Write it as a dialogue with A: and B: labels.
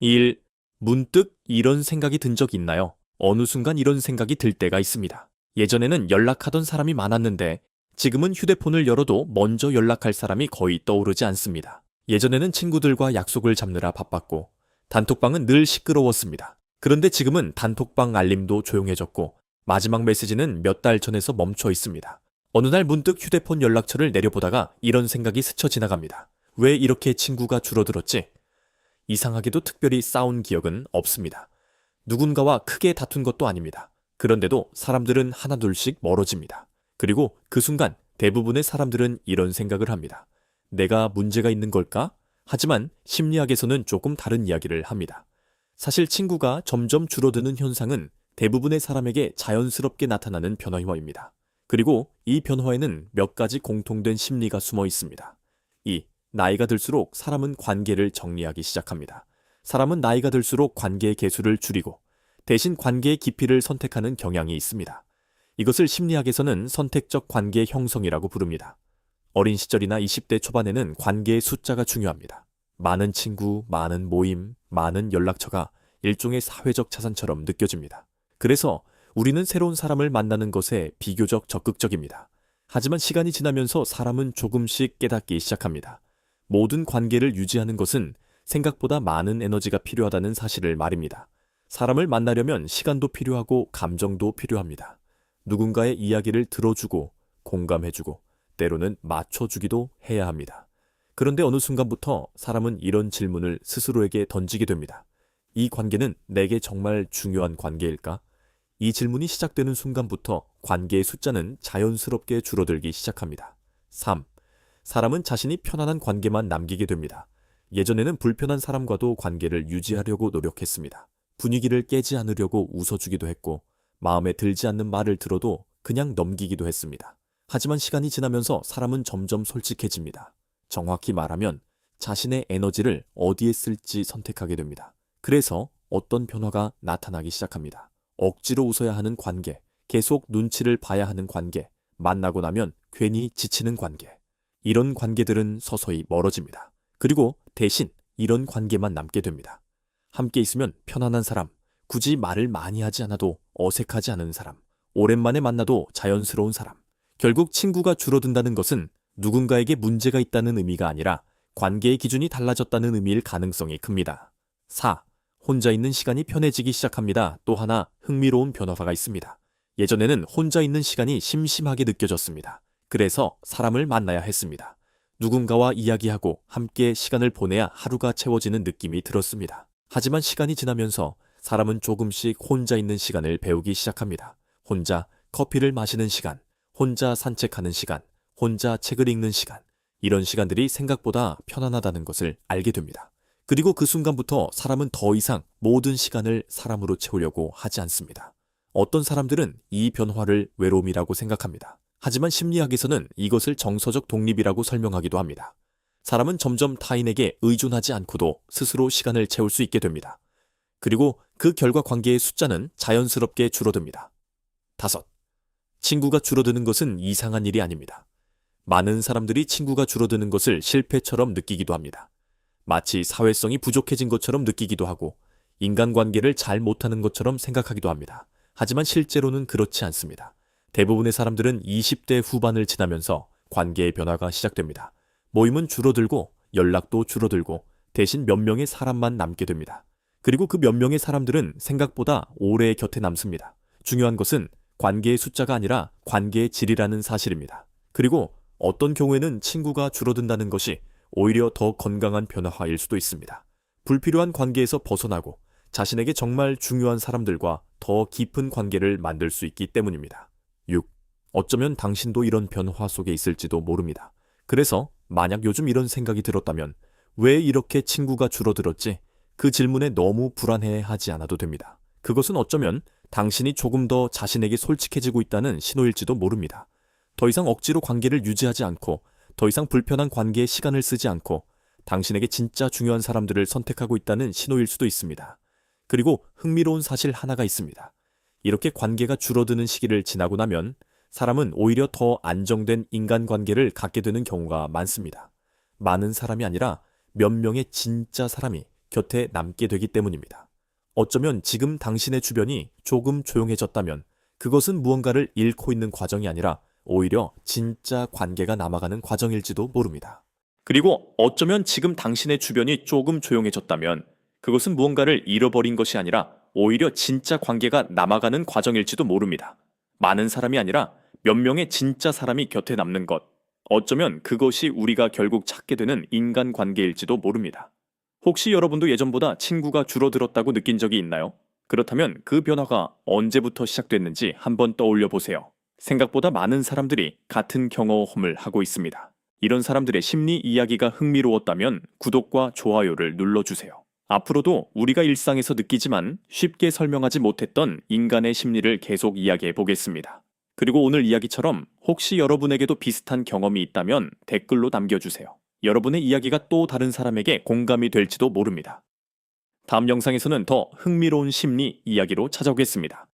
A: 1. 문득 이런 생각이 든 적 있나요? 어느 순간 이런 생각이 들 때가 있습니다. 예전에는 연락하던 사람이 많았는데 지금은 휴대폰을 열어도 먼저 연락할 사람이 거의 떠오르지 않습니다. 예전에는 친구들과 약속을 잡느라 바빴고 단톡방은 늘 시끄러웠습니다. 그런데 지금은 단톡방 알림도 조용해졌고 마지막 메시지는 몇 달 전에서 멈춰 있습니다. 어느 날 문득 휴대폰 연락처를 내려보다가 이런 생각이 스쳐 지나갑니다. 왜 이렇게 친구가 줄어들었지? 이상하게도 특별히 싸운 기억은 없습니다. 누군가와 크게 다툰 것도 아닙니다. 그런데도 사람들은 하나둘씩 멀어집니다. 그리고 그 순간 대부분의 사람들은 이런 생각을 합니다. 내가 문제가 있는 걸까? 하지만 심리학에서는 조금 다른 이야기를 합니다. 사실 친구가 점점 줄어드는 현상은 대부분의 사람에게 자연스럽게 나타나는 변화입니다. 그리고 이 변화에는 몇 가지 공통된 심리가 숨어 있습니다. 나이가 들수록 사람은 관계를 정리하기 시작합니다. 사람은 나이가 들수록 관계의 개수를 줄이고 대신 관계의 깊이를 선택하는 경향이 있습니다. 이것을 심리학에서는 선택적 관계 형성이라고 부릅니다. 어린 시절이나 20대 초반에는 관계의 숫자가 중요합니다. 많은 친구, 많은 모임, 많은 연락처가 일종의 사회적 자산처럼 느껴집니다. 그래서 우리는 새로운 사람을 만나는 것에 비교적 적극적입니다. 하지만 시간이 지나면서 사람은 조금씩 깨닫기 시작합니다. 모든 관계를 유지하는 것은 생각보다 많은 에너지가 필요하다는 사실을 말입니다. 사람을 만나려면 시간도 필요하고 감정도 필요합니다. 누군가의 이야기를 들어주고 공감해주고 때로는 맞춰주기도 해야 합니다. 그런데 어느 순간부터 사람은 이런 질문을 스스로에게 던지게 됩니다. 이 관계는 내게 정말 중요한 관계일까? 이 질문이 시작되는 순간부터 관계의 숫자는 자연스럽게 줄어들기 시작합니다. 3. 사람은 자신이 편안한 관계만 남기게 됩니다. 예전에는 불편한 사람과도 관계를 유지하려고 노력했습니다. 분위기를 깨지 않으려고 웃어주기도 했고 마음에 들지 않는 말을 들어도 그냥 넘기기도 했습니다. 하지만 시간이 지나면서 사람은 점점 솔직해집니다. 정확히 말하면 자신의 에너지를 어디에 쓸지 선택하게 됩니다. 그래서 어떤 변화가 나타나기 시작합니다. 억지로 웃어야 하는 관계, 계속 눈치를 봐야 하는 관계, 만나고 나면 괜히 지치는 관계. 이런 관계들은 서서히 멀어집니다. 그리고 대신 이런 관계만 남게 됩니다. 함께 있으면 편안한 사람, 굳이 말을 많이 하지 않아도 어색하지 않은 사람, 오랜만에 만나도 자연스러운 사람. 결국 친구가 줄어든다는 것은 누군가에게 문제가 있다는 의미가 아니라 관계의 기준이 달라졌다는 의미일 가능성이 큽니다. 4. 혼자 있는 시간이 편해지기 시작합니다. 또 하나 흥미로운 변화가 있습니다. 예전에는 혼자 있는 시간이 심심하게 느껴졌습니다. 그래서 사람을 만나야 했습니다. 누군가와 이야기하고 함께 시간을 보내야 하루가 채워지는 느낌이 들었습니다. 하지만 시간이 지나면서 사람은 조금씩 혼자 있는 시간을 배우기 시작합니다. 혼자 커피를 마시는 시간, 혼자 산책하는 시간, 혼자 책을 읽는 시간. 이런 시간들이 생각보다 편안하다는 것을 알게 됩니다. 그리고 그 순간부터 사람은 더 이상 모든 시간을 사람으로 채우려고 하지 않습니다. 어떤 사람들은 이 변화를 외로움이라고 생각합니다. 하지만 심리학에서는 이것을 정서적 독립이라고 설명하기도 합니다. 사람은 점점 타인에게 의존하지 않고도 스스로 시간을 채울 수 있게 됩니다. 그리고 그 결과 관계의 숫자는 자연스럽게 줄어듭니다. 5. 친구가 줄어드는 것은 이상한 일이 아닙니다. 많은 사람들이 친구가 줄어드는 것을 실패처럼 느끼기도 합니다. 마치 사회성이 부족해진 것처럼 느끼기도 하고 인간관계를 잘 못하는 것처럼 생각하기도 합니다. 하지만 실제로는 그렇지 않습니다. 대부분의 사람들은 20대 후반을 지나면서 관계의 변화가 시작됩니다. 모임은 줄어들고 연락도 줄어들고 대신 몇 명의 사람만 남게 됩니다. 그리고 그 몇 명의 사람들은 생각보다 오래 곁에 남습니다. 중요한 것은 관계의 숫자가 아니라 관계의 질이라는 사실입니다. 그리고 어떤 경우에는 친구가 줄어든다는 것이 오히려 더 건강한 변화일 수도 있습니다. 불필요한 관계에서 벗어나고 자신에게 정말 중요한 사람들과 더 깊은 관계를 만들 수 있기 때문입니다. 6. 어쩌면 당신도 이런 변화 속에 있을지도 모릅니다. 그래서 만약 요즘 이런 생각이 들었다면 왜 이렇게 친구가 줄어들었지? 그 질문에 너무 불안해하지 않아도 됩니다. 그것은 어쩌면 당신이 조금 더 자신에게 솔직해지고 있다는 신호일지도 모릅니다. 더 이상 억지로 관계를 유지하지 않고 더 이상 불편한 관계에 시간을 쓰지 않고 당신에게 진짜 중요한 사람들을 선택하고 있다는 신호일 수도 있습니다. 그리고 흥미로운 사실 하나가 있습니다. 이렇게 관계가 줄어드는 시기를 지나고 나면 사람은 오히려 더 안정된 인간관계를 갖게 되는 경우가 많습니다. 많은 사람이 아니라 몇 명의 진짜 사람이 곁에 남게 되기 때문입니다. 어쩌면 지금 당신의 주변이 조금 조용해졌다면 그것은 무언가를 잃고 있는 과정이 아니라 오히려 진짜 관계가 남아가는 과정일지도 모릅니다. 그리고 어쩌면 지금 당신의 주변이 조금 조용해졌다면 그것은 무언가를 잃어버린 것이 아니라 오히려 진짜 관계가 남아가는 과정일지도 모릅니다. 많은 사람이 아니라 몇 명의 진짜 사람이 곁에 남는 것. 어쩌면 그것이 우리가 결국 찾게 되는 인간관계일지도 모릅니다. 혹시 여러분도 예전보다 친구가 줄어들었다고 느낀 적이 있나요? 그렇다면 그 변화가 언제부터 시작됐는지 한번 떠올려 보세요. 생각보다 많은 사람들이 같은 경험을 하고 있습니다. 이런 사람들의 심리 이야기가 흥미로웠다면 구독과 좋아요를 눌러주세요. 앞으로도 우리가 일상에서 느끼지만 쉽게 설명하지 못했던 인간의 심리를 계속 이야기해 보겠습니다. 그리고 오늘 이야기처럼 혹시 여러분에게도 비슷한 경험이 있다면 댓글로 남겨주세요. 여러분의 이야기가 또 다른 사람에게 공감이 될지도 모릅니다. 다음 영상에서는 더 흥미로운 심리 이야기로 찾아오겠습니다.